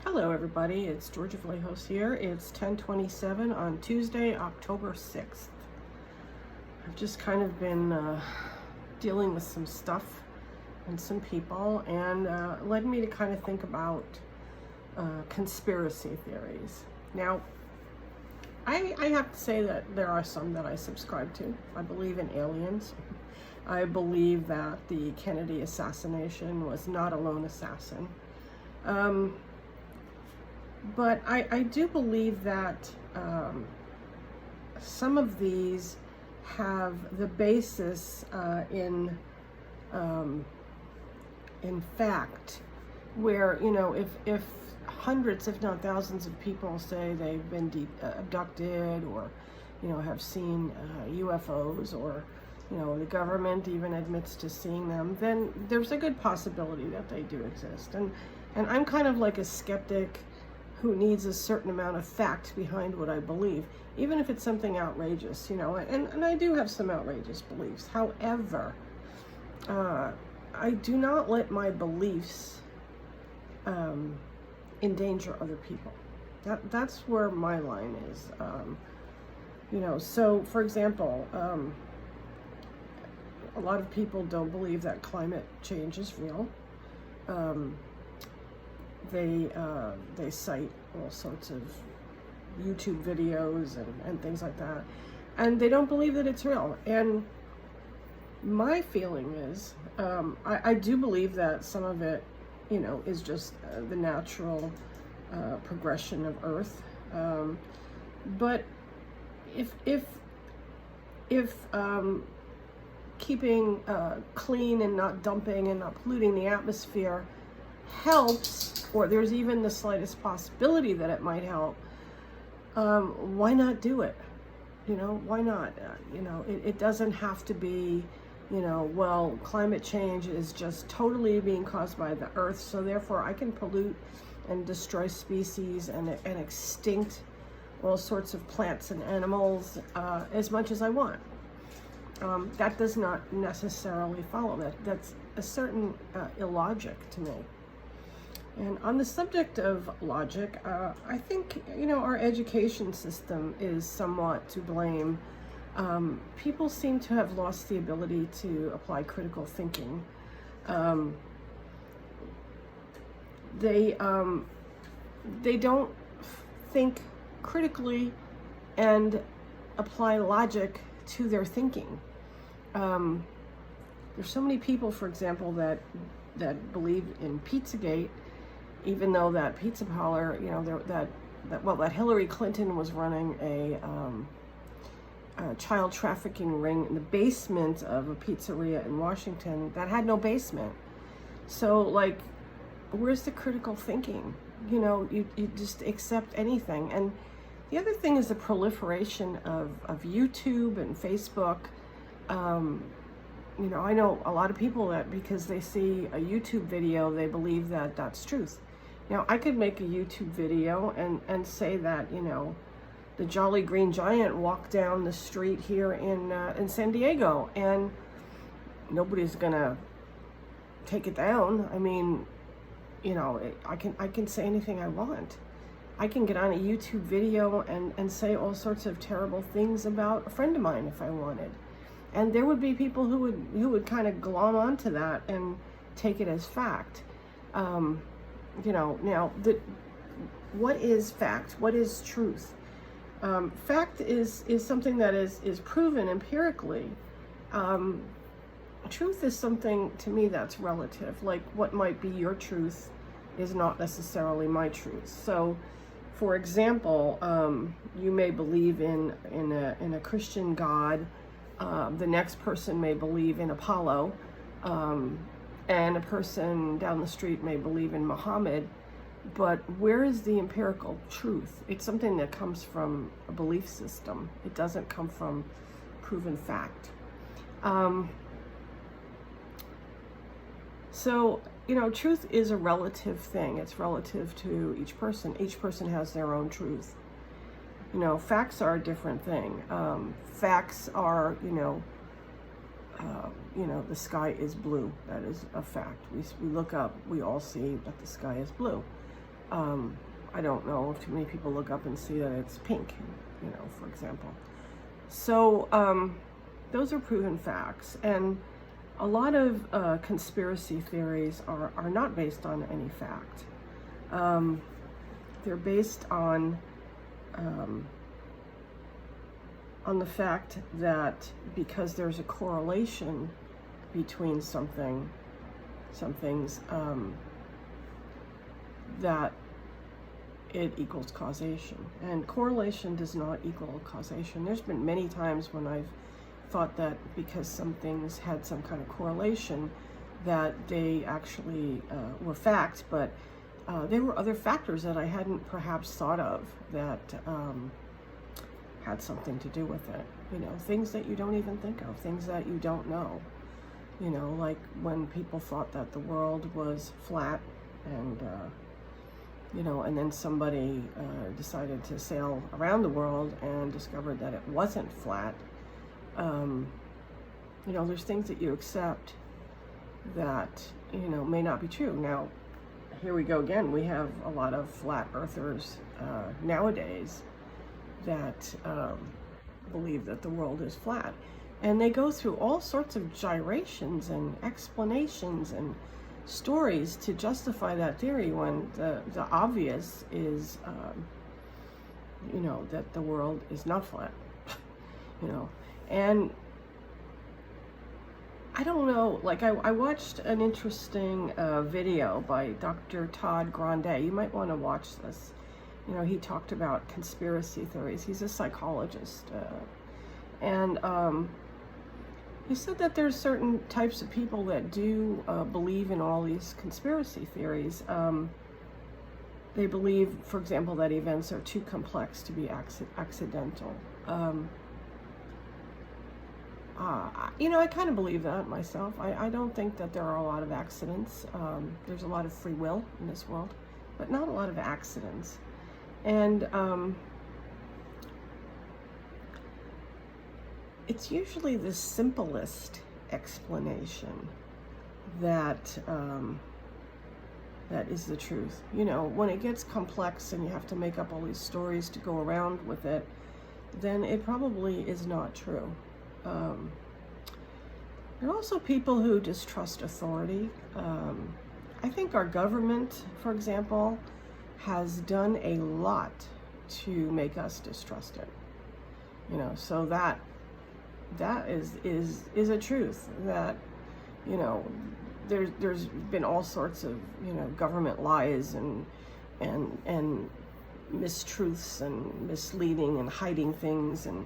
Hello everybody, it's Georgia Vallejos here. It's 10:27 on Tuesday, October 6th. I've just kind of been dealing with some stuff and some people, and led me to kind of think about conspiracy theories. Now, I have to say that there are some that I subscribe to. I believe in aliens. I believe that the Kennedy assassination was not a lone assassin. But I do believe that some of these have the basis in fact, where, you know, if hundreds, if not thousands of people say they've been abducted, or, you know, have seen UFOs, or, you know, the government even admits to seeing them, then there's a good possibility that they do exist. And I'm kind of like a skeptic who needs a certain amount of fact behind what I believe, even if it's something outrageous, you know, and I do have some outrageous beliefs. However, I do not let my beliefs endanger other people. That's where my line is. You know, so for example, a lot of people don't believe that climate change is real. They cite all sorts of YouTube videos and things like that, and they don't believe that it's real. And my feeling is, I do believe that some of it, you know, is just the natural progression of Earth. But if keeping clean and not dumping and not polluting the atmosphere helps, or there's even the slightest possibility that it might help, why not do it? You know, why not? You know, it doesn't have to be, you know, well, climate change is just totally being caused by the Earth, so therefore I can pollute and destroy species and extinct all sorts of plants and animals as much as I want. That does not necessarily follow. That's a certain illogic to me. And on the subject of logic, I think, you know, our education system is somewhat to blame. People seem to have lost the ability to apply critical thinking. They don't think critically and apply logic to their thinking. There's so many people, for example, that believe in Pizzagate, even though that pizza parlor, you know, that Hillary Clinton was running a child trafficking ring in the basement of a pizzeria in Washington that had no basement. So, like, where's the critical thinking? You know, you just accept anything. And the other thing is the proliferation of YouTube and Facebook. You know, I know a lot of people that because they see a YouTube video, they believe that that's truth. Now, I could make a YouTube video and say that, you know, the Jolly Green Giant walked down the street here in San Diego, and nobody's gonna take it down. I mean, you know, I can say anything I want. I can get on a YouTube video and say all sorts of terrible things about a friend of mine if I wanted. And there would be people who would kind of glom onto that and take it as fact. You know, now, what is fact? What is truth? Fact is something that is proven empirically. Truth is something, to me, that's relative. Like, what might be your truth is not necessarily my truth. So, for example, you may believe in a Christian God. The next person may believe in Apollo, and a person down the street may believe in Muhammad. But where is the empirical truth? It's something that comes from a belief system. It doesn't come from proven fact. So, you know, truth is a relative thing. It's relative to each person. Each person has their own truth. You know, facts are a different thing. Facts are, you know, the sky is blue. That is a fact. We look up, we all see that the sky is blue. I don't know if too many people look up and see that it's pink, for example. So those are proven facts, and a lot of conspiracy theories are not based on any fact. They're based on the fact that because there's a correlation between some things, that it equals causation. And correlation does not equal causation. There's been many times when I've thought that because some things had some kind of correlation, that they actually were fact, but there were other factors that I hadn't perhaps thought of that had something to do with it. Things that you don't even think of, things that you don't know. Like when people thought that the world was flat, and and then somebody decided to sail around the world and discovered that it wasn't flat. There's things that you accept that, may not be true. Now, here we go again. We have a lot of flat earthers nowadays that believe that the world is flat. And they go through all sorts of gyrations and explanations and stories to justify that theory, when the obvious is, that the world is not flat. And I don't know, like I watched an interesting video by Dr. Todd Grande. You might want to watch this. He talked about conspiracy theories. He's a psychologist. And he said that there's certain types of people that do believe in all these conspiracy theories. They believe, for example, that events are too complex to be accidental. I kind of believe that myself. I don't think that there are a lot of accidents. There's a lot of free will in this world, but not a lot of accidents. And it's usually the simplest explanation that that is the truth. When it gets complex and you have to make up all these stories to go around with it, then it probably is not true. There are also people who distrust authority. I think our government, for example, has done a lot to make us distrust it. So that is a truth, that there's been all sorts of government lies and mistruths and misleading and hiding things, and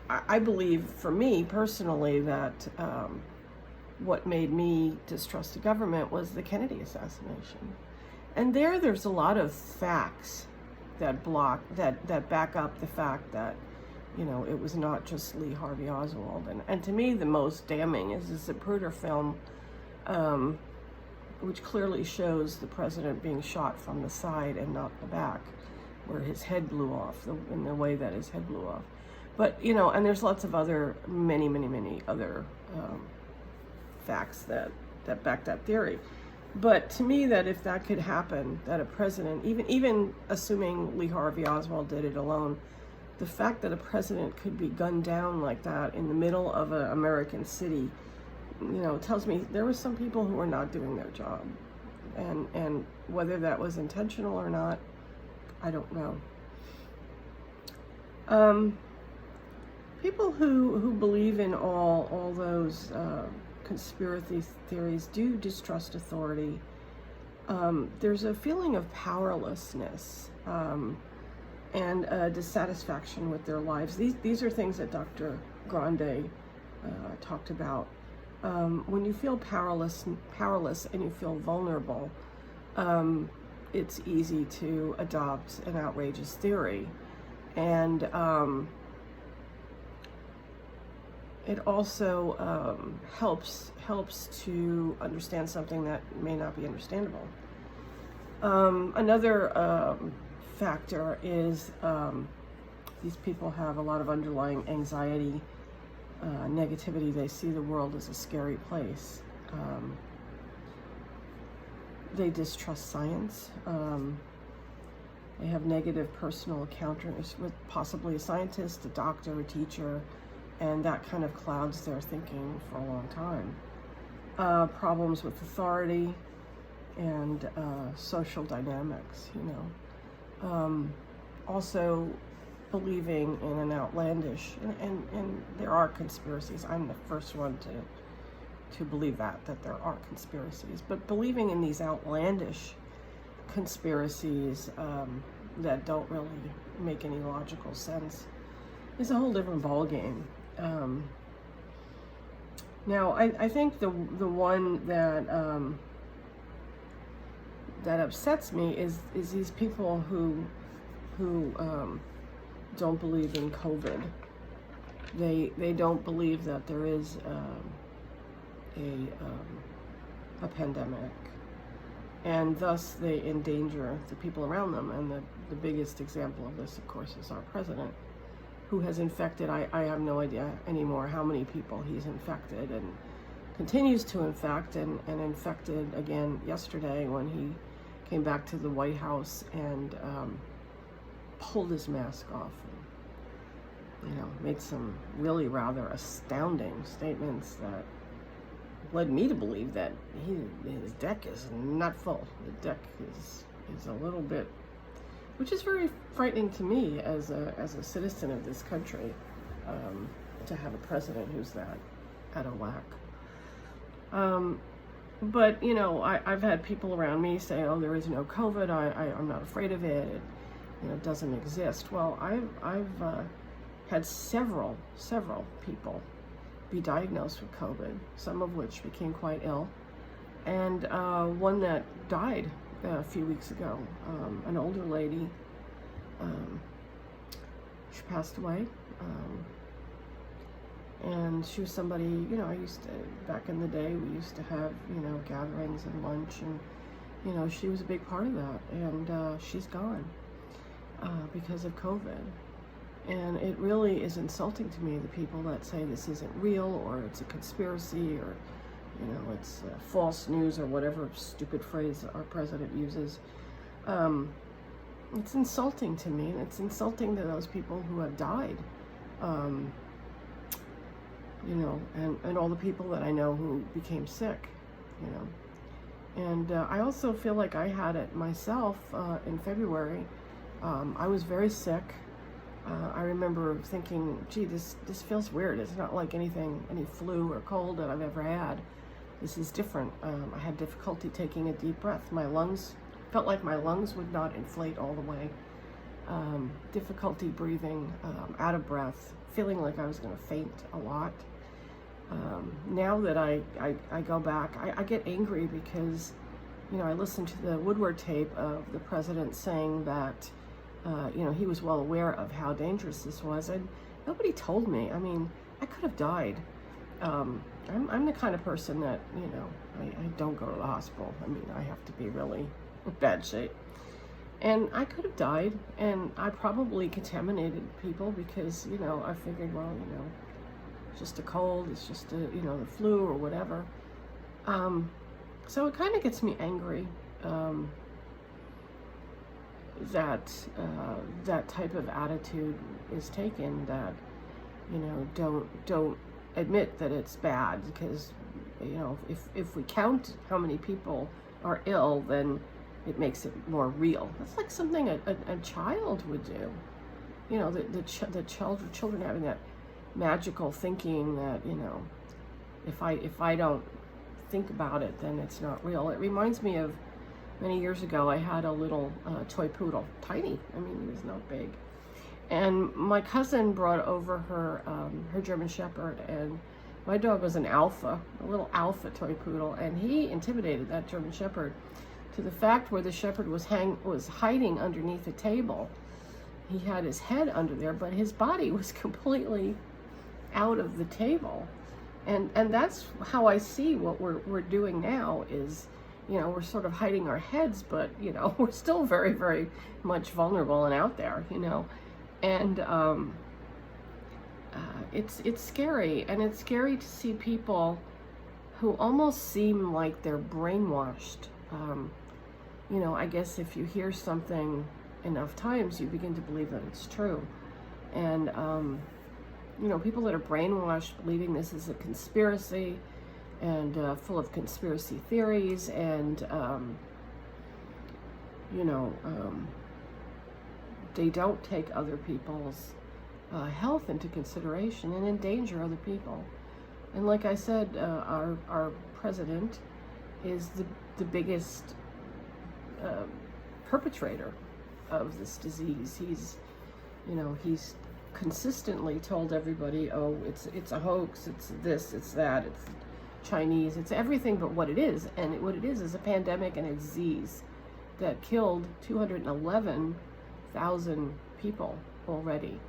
I believe, for me personally, that what made me distrust the government was the Kennedy assassination. And there's a lot of facts that back up the fact that it was not just Lee Harvey Oswald. And to me, the most damning is the Zapruder film, which clearly shows the president being shot from the side and not the back, where his head blew off, in the way that his head blew off. But, and there's lots of other, many other facts that back that theory. But to me, that if that could happen, that a president, even assuming Lee Harvey Oswald did it alone, the fact that a president could be gunned down like that in the middle of an American city, tells me there were some people who were not doing their job. And whether that was intentional or not, I don't know. People who believe in all those conspiracy theories do distrust authority. There's a feeling of powerlessness and dissatisfaction with their lives. These are things that Dr. Grande talked about. When you feel powerless and you feel vulnerable, it's easy to adopt an outrageous theory. And it also helps to understand something that may not be understandable. Another factor is these people have a lot of underlying anxiety, negativity. They see the world as a scary place. They distrust science. They have negative personal encounters with possibly a scientist, a doctor, a teacher, and that kind of clouds their thinking for a long time. Problems with authority and social dynamics, Also believing in an outlandish, and there are conspiracies. I'm the first one to believe that there are conspiracies, but believing in these outlandish conspiracies that don't really make any logical sense is a whole different ballgame. Now, I think the one that that upsets me is these people who don't believe in COVID. They don't believe that there is a pandemic, and thus they endanger the people around them. And the biggest example of this, of course, is our president, who has infected, I have no idea anymore how many people he's infected, and continues to infect, and infected again yesterday when he came back to the White House and pulled his mask off and, made some really rather astounding statements that led me to believe that his deck is not full. The deck is a little bit, which is very frightening to me as a citizen of this country, to have a president who's that out of whack. But I've had people around me say, "Oh, there is no COVID. I'm not afraid of it. It doesn't exist." Well, I've had several people be diagnosed with COVID, some of which became quite ill, and one that died a few weeks ago, an older lady. She passed away, and she was somebody, I used to, back in the day, we used to have, gatherings and lunch, and, she was a big part of that, and she's gone because of COVID. And it really is insulting to me, the people that say this isn't real, or it's a conspiracy, or, it's false news, or whatever stupid phrase our president uses. It's insulting to me, and it's insulting to those people who have died. And all the people that I know who became sick, And I also feel like I had it myself in February. I was very sick. I remember thinking, gee, this feels weird. It's not like any flu or cold that I've ever had. This is different. I had difficulty taking a deep breath. My lungs, felt like my lungs would not inflate all the way. Difficulty breathing, out of breath, feeling like I was going to faint a lot. Now that I go back, I get angry because, I listened to the Woodward tape of the president saying that, he was well aware of how dangerous this was, and nobody told me. I mean, I could have died. I'm the kind of person that, I don't go to the hospital. I mean, I have to be really in bad shape. And I could have died, and I probably contaminated people because, I figured, well, it's just a cold, it's just the flu or whatever. So it kind of gets me angry that that type of attitude is taken, that, don't admit that it's bad, because, if we count how many people are ill, then it makes it more real. That's like something a child would do. The children having that magical thinking that, if I don't think about it, then it's not real. It reminds me of many years ago, I had a little toy poodle, tiny. I mean, he was not big. And my cousin brought over her German Shepherd, and my dog was an alpha, a little alpha toy poodle, and he intimidated that German Shepherd to the fact where the Shepherd was hiding underneath a table. He had his head under there, but his body was completely out of the table. And that's how I see what we're doing now is, we're sort of hiding our heads, but, we're still very, very much vulnerable and out there, And it's scary, and it's scary to see people who almost seem like they're brainwashed You know, I guess if you hear something enough times, you begin to believe that it's true. And, you know, people that are brainwashed believing this is a conspiracy and full of conspiracy theories and, you know, they don't take other people's health into consideration and endanger other people. And like I said, our president is the biggest perpetrator of this disease. He's, you know, he's consistently told everybody, oh, it's a hoax, it's this, it's that, it's Chinese, it's everything but what it is. And what it is a pandemic and a disease that killed 211,000 people already.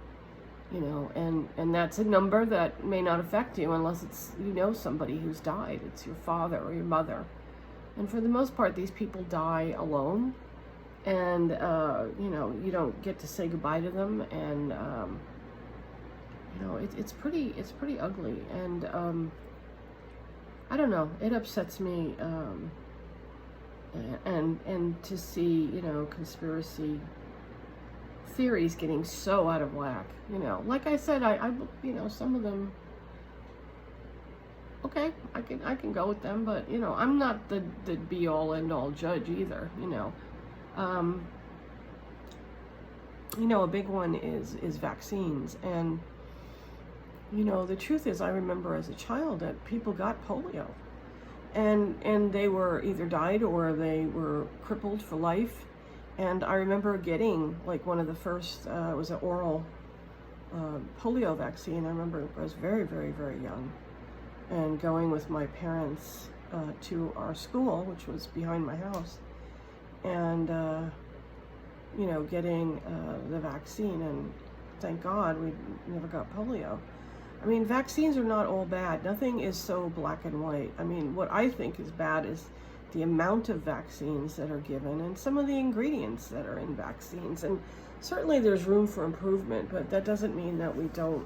You know, and that's a number that may not affect you unless it's, you know, somebody who's died. It's your father or your mother. And for the most part, these people die alone. And, you know, you don't get to say goodbye to them. And, you know, it's pretty ugly. And, I don't know, it upsets me. And to see, you know, conspiracy theories getting so out of whack, you know, like I said, I you know, some of them, okay, I can go with them, but you know, I'm not the be all end all judge either, you know. You know, a big one is vaccines. And you know, the truth is, I remember as a child that people got polio and they were either died or they were crippled for life. And I remember getting like one of the first, it was an oral polio vaccine. I remember I was very, very, very young, and going with my parents to our school, which was behind my house, and, you know, getting the vaccine, and thank God we never got polio. I mean, vaccines are not all bad. Nothing is so black and white. I mean, what I think is bad is the amount of vaccines that are given and some of the ingredients that are in vaccines. And certainly there's room for improvement, but that doesn't mean that we don't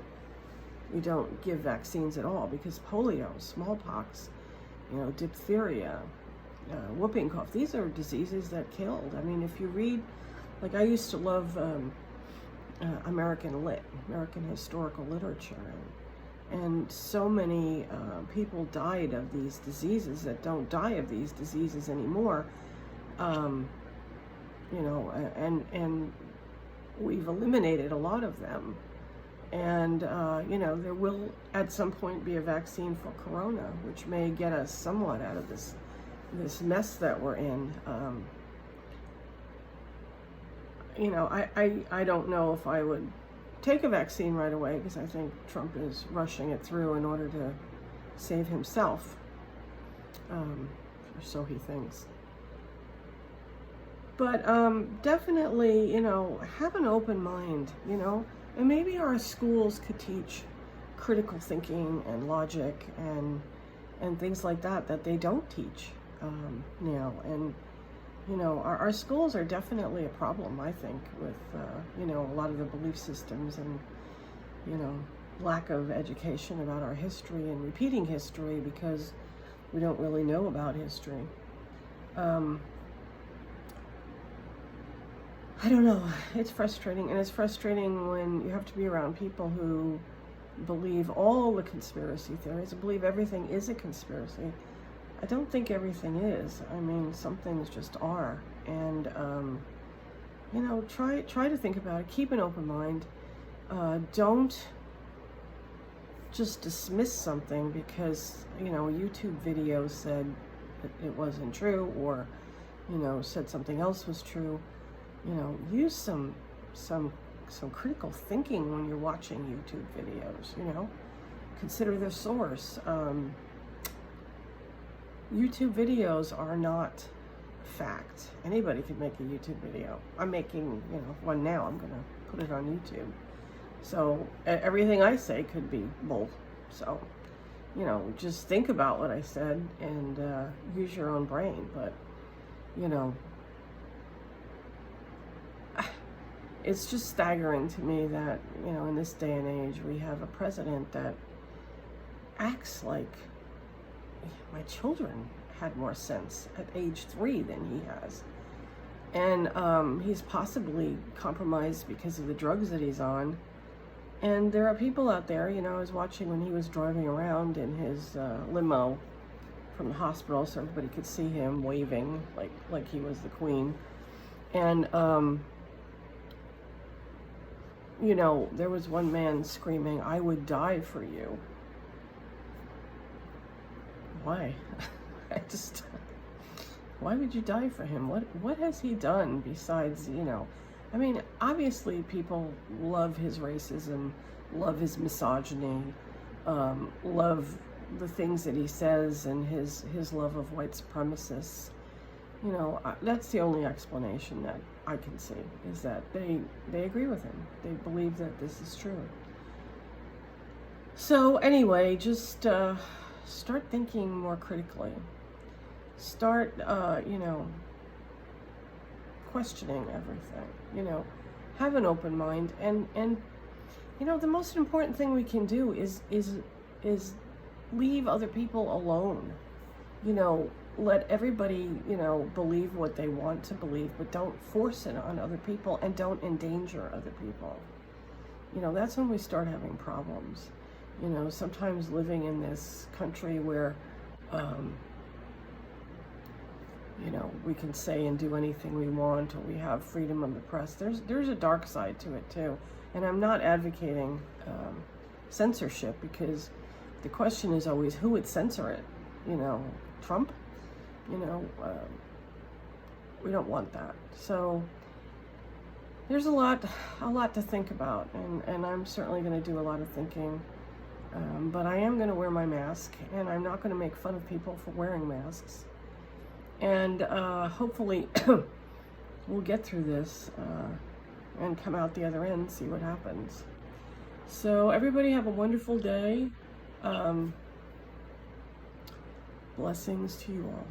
give vaccines at all, because polio, smallpox, you know, diphtheria, whooping cough, these are diseases that killed. I mean, if you read, like I used to love American historical literature, and so many people died of these diseases that don't die of these diseases anymore. You know, and we've eliminated a lot of them. And, you know, there will at some point be a vaccine for corona, which may get us somewhat out of this mess that we're in. You know, I don't know if I would take a vaccine right away, because I think Trump is rushing it through in order to save himself, or so he thinks. But definitely, you know, have an open mind, you know, and maybe our schools could teach critical thinking and logic and things like that they don't teach now. And you know, our schools are definitely a problem, I think, with, you know, a lot of the belief systems and, you know, lack of education about our history and repeating history because we don't really know about history. I don't know. It's frustrating, and it's frustrating when you have to be around people who believe all the conspiracy theories and believe everything is a conspiracy. I don't think everything is. I mean, some things just are. And, you know, try to think about it. Keep an open mind. Don't just dismiss something because, you know, a YouTube video said that it wasn't true, or, you know, said something else was true. You know, use some critical thinking when you're watching YouTube videos, you know. Consider the source. YouTube videos are not fact. Anybody can make a YouTube video. I'm making, you know, one now. I'm going to put it on YouTube. So everything I say could be bull. So, you know, just think about what I said and use your own brain. But, you know, it's just staggering to me that, you know, in this day and age, we have a president that acts like my children had more sense at age 3 than he has. And he's possibly compromised because of the drugs that he's on. And there are people out there, you know, I was watching when he was driving around in his limo from the hospital so everybody could see him waving like he was the queen. And, you know, there was one man screaming, "I would die for you." Why? Why would you die for him? What has he done besides, you know, I mean, obviously people love his racism, love his misogyny, love the things that he says, and his love of white supremacists. You know, that's the only explanation that I can see, is that they agree with him. They believe that this is true. So anyway, just start thinking more critically. Start, you know, questioning everything. You know, have an open mind, and you know, the most important thing we can do is leave other people alone. You know, let everybody, you know, believe what they want to believe, but don't force it on other people, and don't endanger other people. You know, that's when we start having problems. You know, sometimes living in this country where, you know, we can say and do anything we want, or we have freedom of the press. There's a dark side to it too. And I'm not advocating censorship, because the question is always who would censor it. You know, Trump? You know, we don't want that. So there's a lot to think about, and I'm certainly going to do a lot of thinking. But I am going to wear my mask, and I'm not going to make fun of people for wearing masks. And hopefully we'll get through this and come out the other end, see what happens. So everybody have a wonderful day. Blessings to you all.